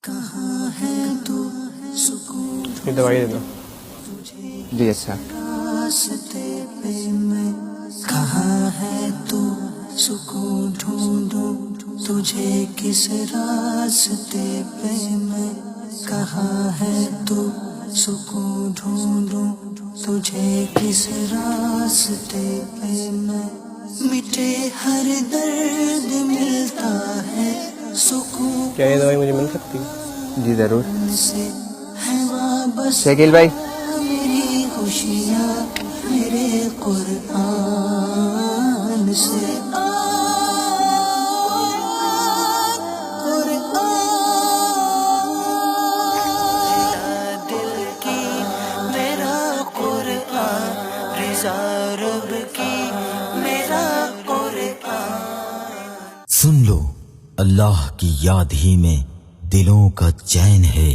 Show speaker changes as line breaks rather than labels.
کہاں ہے تو سکون
یہ دوائی دے دو.
جی اچھا.
راستے پہ میں کہاں ہے تو سکون ڈھونڈوں تجھے کس راستے پہ میں کہاں ہے تو سکون ڈھونڈوں تجھے کس راستے پہ میں مٹے ہر درد ملتا ہے سکون
کیا یہ دوائی مجھے مل سکتی ہے؟
جی ضرور.
سے ہے وابستہ
شکیل بھائی
میری خوشیاں میرے قرآن سے دل کی میرا قرآن رضا رب کی میرا قرآن.
سن لو اللہ کی یاد ہی میں دلوں کا چین ہے.